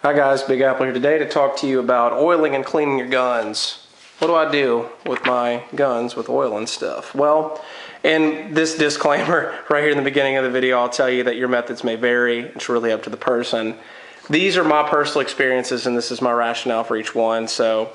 Hi guys, Big Apple here today to talk to you about oiling and cleaning your guns. What do I do with my guns with oil and stuff? Well, in this disclaimer right here in the beginning of the video, I'll tell you that your methods may vary. It's really up to the person. These are my personal experiences and this is my rationale for each one. So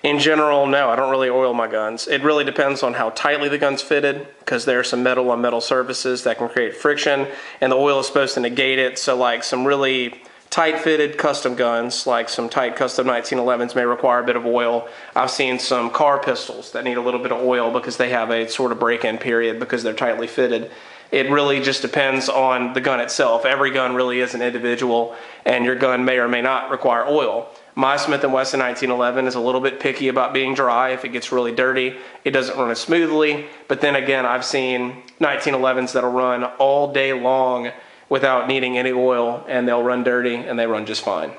in general, no, I don't really oil my guns. It really depends on how tightly the gun's fitted, because there are some metal on metal surfaces that can create friction and the oil is supposed to negate it. So like some really tight fitted custom guns, like some tight custom 1911s, may require a bit of oil. I've seen some car pistols that need a little bit of oil because they have a sort of break-in period because they're tightly fitted. It really just depends on the gun itself. Every gun really is an individual, and your gun may or may not require oil. My Smith & Wesson 1911 is a little bit picky about being dry. If it gets really dirty, it doesn't run as smoothly. But then again, I've seen 1911s that'll run all day long without needing any oil, and they'll run dirty and they run just fine.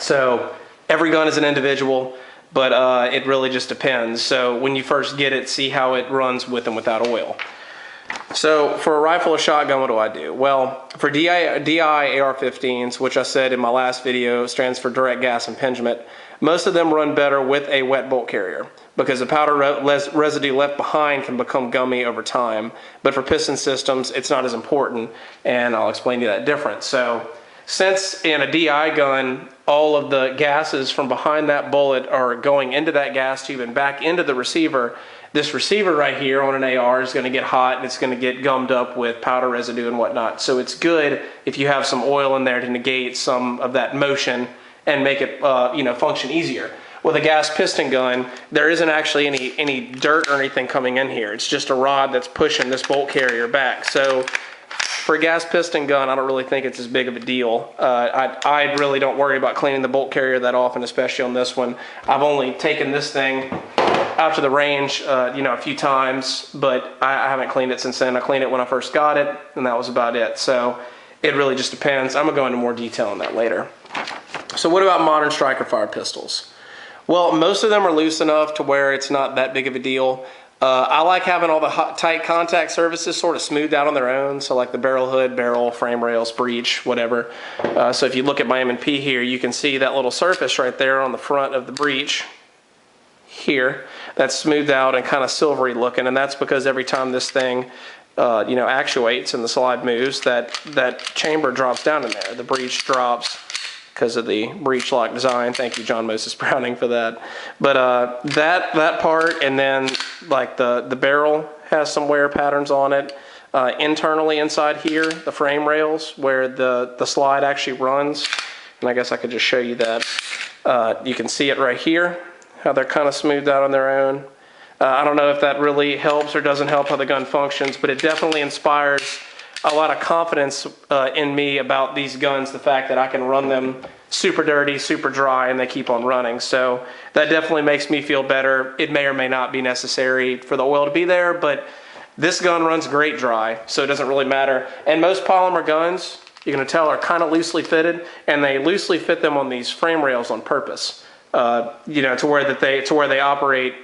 So every gun is an individual, but it really just depends. So when you first get it, see how it runs with and without oil. So for a rifle or shotgun, what do I do? Well, for DI AR-15s, which I said in my last video stands for direct gas impingement, most of them run better with a wet bolt carrier because the powder residue left behind can become gummy over time. But for piston systems, it's not as important, and I'll explain to you that difference. So since in a DI gun, all of the gases from behind that bullet are going into that gas tube and back into the receiver, this receiver right here on an AR is going to get hot and it's going to get gummed up with powder residue and whatnot. So it's good if you have some oil in there to negate some of that motion and make it function easier. With a gas piston gun, there isn't actually any dirt or anything coming in here. It's just a rod that's pushing this bolt carrier back. So for a gas piston gun, I don't really think it's as big of a deal. I really don't worry about cleaning the bolt carrier that often, especially on this one. I've only taken this thing out to the range, a few times, but I haven't cleaned it since then. I cleaned it when I first got it, and that was about it. So it really just depends. I'm gonna go into more detail on that later. So what about modern striker fired pistols? Well, most of them are loose enough to where it's not that big of a deal. I like having all the tight contact surfaces sort of smoothed out on their own. So like the barrel hood, barrel, frame rails, breech, whatever. So if you look at my M&P here, you can see that little surface right there on the front of the breech here. That's smoothed out and kind of silvery looking. And that's because every time this thing actuates and the slide moves, that chamber drops down in there. The breech drops because of the breech lock design. Thank you, John Moses Browning, for that. But that part, and then like the barrel has some wear patterns on it. Internally inside here, the frame rails where the slide actually runs, and I guess I could just show you that. You can see it right here, how they're kind of smoothed out on their own. I don't know if that really helps or doesn't help how the gun functions, but it definitely inspires a lot of confidence in me about these guns, the fact that I can run them super dirty, super dry, and they keep on running. So that definitely makes me feel better. It may or may not be necessary for the oil to be there, but this gun runs great dry, so it doesn't really matter. And most polymer guns, you're going to tell, are kind of loosely fitted, and they loosely fit them on these frame rails on purpose, to where they operate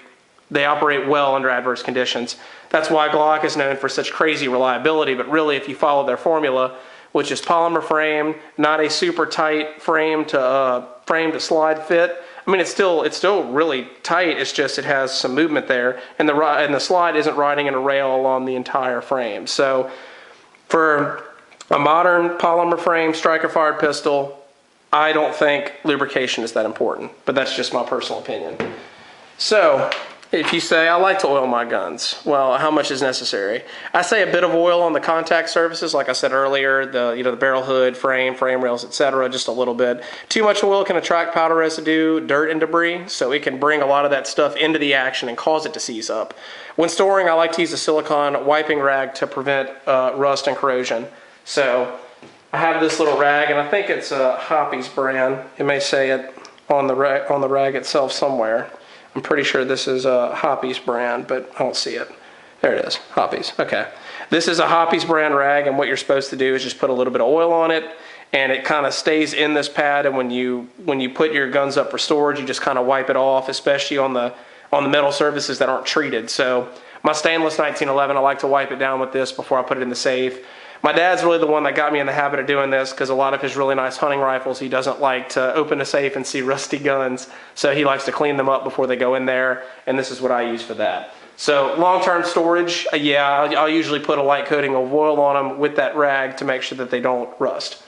well under adverse conditions. That's why Glock is known for such crazy reliability, but really if you follow their formula, which is polymer frame, not a super tight frame to slide fit. I mean, it's still really tight. It's just it has some movement there, and the slide isn't riding in a rail along the entire frame. So for a modern polymer frame striker fired pistol, I don't think lubrication is that important, but that's just my personal opinion. So if you say, I like to oil my guns, well, how much is necessary? I say a bit of oil on the contact surfaces, like I said earlier, the barrel hood, frame rails, etc., just a little bit. Too much oil can attract powder residue, dirt, and debris, so it can bring a lot of that stuff into the action and cause it to seize up. When storing, I like to use a silicone wiping rag to prevent rust and corrosion. So I have this little rag, and I think it's a Hoppy's brand. It may say it on the rag itself somewhere. I'm pretty sure this is a Hoppy's brand, but I don't see it. There it is, Hoppy's. Okay. This is a Hoppy's brand rag, and what you're supposed to do is just put a little bit of oil on it, and it kind of stays in this pad, and when you put your guns up for storage, you just kind of wipe it off, especially on the metal surfaces that aren't treated. So my stainless 1911, I like to wipe it down with this before I put it in the safe. My dad's really the one that got me in the habit of doing this because a lot of his really nice hunting rifles, he doesn't like to open a safe and see rusty guns. So he likes to clean them up before they go in there, and this is what I use for that. So long-term storage, yeah, I'll usually put a light coating of oil on them with that rag to make sure that they don't rust.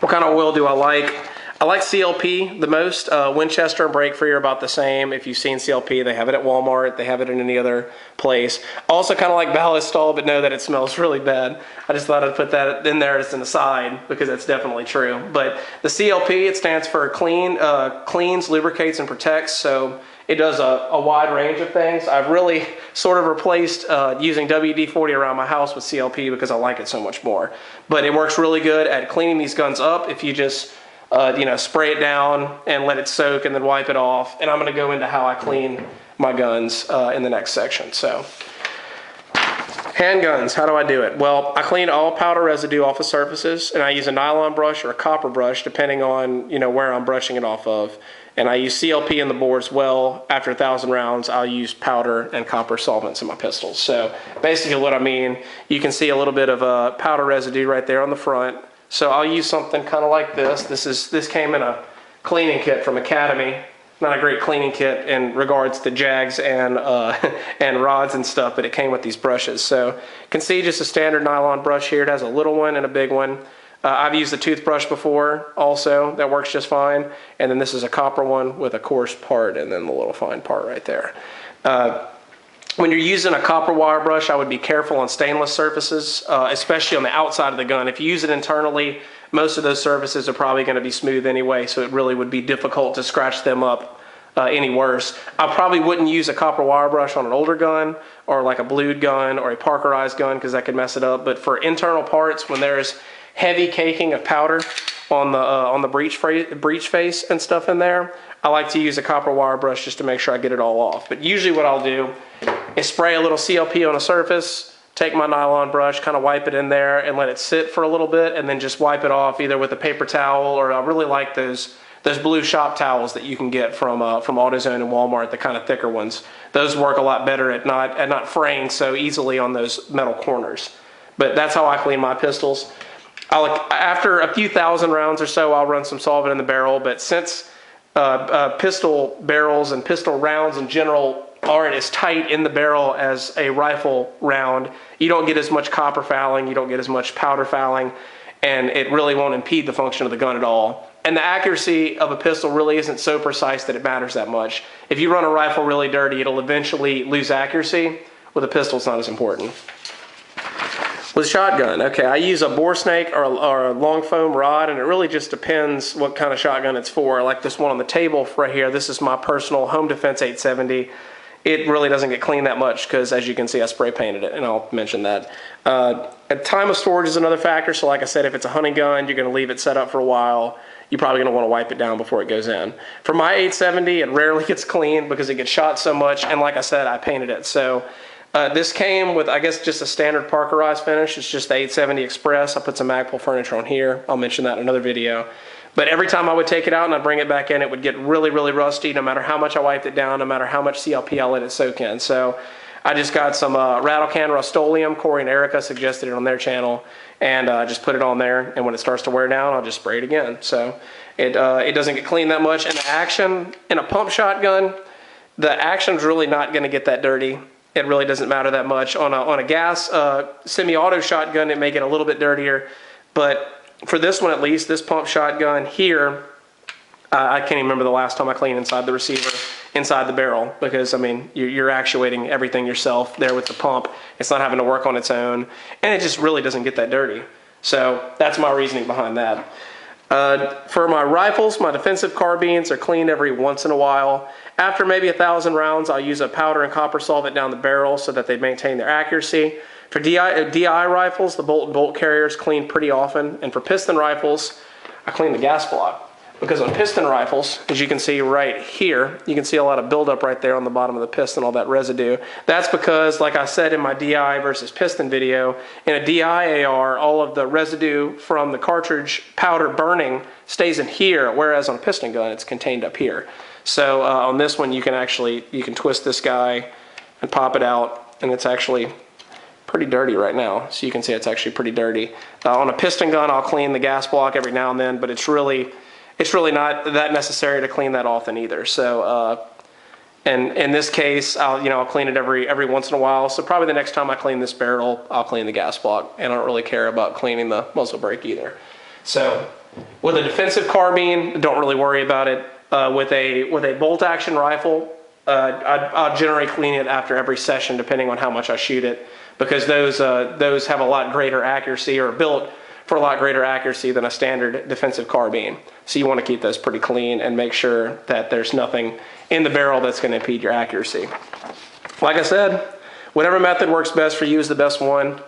What kind of oil do I like? I like CLP the most. Winchester and Break Free are about the same. If you've seen CLP, they have it at Walmart. They have it in any other place. Also kind of like Ballistol, but know that it smells really bad. I just thought I'd put that in there as an aside because that's definitely true. But the CLP, it stands for Cleans, Lubricates, and Protects. So it does a wide range of things. I've really sort of replaced using WD-40 around my house with CLP because I like it so much more. But it works really good at cleaning these guns up if you just spray it down and let it soak and then wipe it off. And I'm going to go into how I clean my guns in the next section. So, handguns, how do I do it? Well, I clean all powder residue off of surfaces, and I use a nylon brush or a copper brush depending on where I'm brushing it off of. And I use CLP in the bore as well. After 1,000 rounds, I'll use powder and copper solvents in my pistols. So basically what I mean, you can see a little bit of powder residue right there on the front. So I'll use something kind of like this. This came in a cleaning kit from Academy. Not a great cleaning kit in regards to jags and and rods and stuff, but it came with these brushes. So you can see just a standard nylon brush here. It has a little one and a big one. I've used a toothbrush before also. That works just fine. And then this is a copper one with a coarse part and then the little fine part right there. When you're using a copper wire brush, I would be careful on stainless surfaces, especially on the outside of the gun. If you use it internally, most of those surfaces are probably going to be smooth anyway, so it really would be difficult to scratch them up any worse. I probably wouldn't use a copper wire brush on an older gun or like a blued gun or a Parkerized gun because that could mess it up. But for internal parts, when there's heavy caking of powder on the breech face and stuff in there, I like to use a copper wire brush just to make sure I get it all off. But usually what I'll do is spray a little CLP on a surface, take my nylon brush, kind of wipe it in there and let it sit for a little bit, and then just wipe it off either with a paper towel, or I really like those blue shop towels that you can get from AutoZone and Walmart, the kind of thicker ones. Those work a lot better at not fraying so easily on those metal corners. But that's how I clean my pistols. After a few thousand rounds or so, I'll run some solvent in the barrel, but since pistol barrels and pistol rounds in general aren't as tight in the barrel as a rifle round, you don't get as much copper fouling, you don't get as much powder fouling, and it really won't impede the function of the gun at all. And the accuracy of a pistol really isn't so precise that it matters that much. If you run a rifle really dirty, it'll eventually lose accuracy. With a pistol, it's not as important. With shotgun, okay, I use a bore snake or a long foam rod, and it really just depends what kind of shotgun it's for. Like this one on the table right here, this is my personal Home Defense 870. It really doesn't get cleaned that much because, as you can see, I spray painted it, and I'll mention that. Time of storage is another factor, so like I said, if it's a hunting gun, you're going to leave it set up for a while. You're probably going to want to wipe it down before it goes in. For my 870, it rarely gets cleaned because it gets shot so much, and like I said, I painted it. So this came with, I guess, just a standard Parkerized finish. It's just the 870 Express. I put some Magpul furniture on here. I'll mention that in another video. But every time I would take it out and I'd bring it back in, it would get really, really rusty no matter how much I wiped it down, no matter how much CLP I let it soak in. So I just got some Rattle Can Rust-Oleum. Corey and Erica suggested it on their channel, and just put it on there. And when it starts to wear down, I'll just spray it again. So it doesn't get cleaned that much. And the action in a pump shotgun, the action's really not going to get that dirty. It really doesn't matter that much. On a gas semi-auto shotgun, it may get a little bit dirtier, but for this one at least, this pump shotgun here, I can't even remember the last time I cleaned inside the receiver, inside the barrel, because I mean, you're actuating everything yourself there with the pump. It's not having to work on its own, and it just really doesn't get that dirty. So that's my reasoning behind that. For my rifles, my defensive carbines are cleaned every once in a while. After maybe 1,000 rounds, I'll use a powder and copper solvent down the barrel so that they maintain their accuracy. For DI rifles, the bolt carriers clean pretty often. And for piston rifles, I clean the gas block. Because on piston rifles, as you can see right here, you can see a lot of buildup right there on the bottom of the piston, all that residue. That's because, like I said in my DI versus piston video, in a DI AR, all of the residue from the cartridge powder burning stays in here, whereas on a piston gun, it's contained up here. So on this one, you can twist this guy and pop it out, and it's actually pretty dirty right now. So you can see it's actually pretty dirty. On a piston gun, I'll clean the gas block every now and then, but it's really not that necessary to clean that often either. So, and in this case, I'll clean it every once in a while. So probably the next time I clean this barrel, I'll clean the gas block, and I don't really care about cleaning the muzzle brake either. So with a defensive carbine, don't really worry about it. With a bolt action rifle, I'll generally clean it after every session, depending on how much I shoot it, because those have a lot greater accuracy, or are built for a lot greater accuracy than a standard defensive carbine. So you want to keep those pretty clean and make sure that there's nothing in the barrel that's going to impede your accuracy. Like I said, whatever method works best for you is the best one.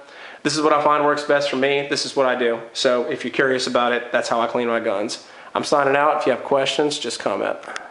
This is what I find works best for me. This is what I do. So if you're curious about it, that's how I clean my guns. I'm signing out. If you have questions, just comment.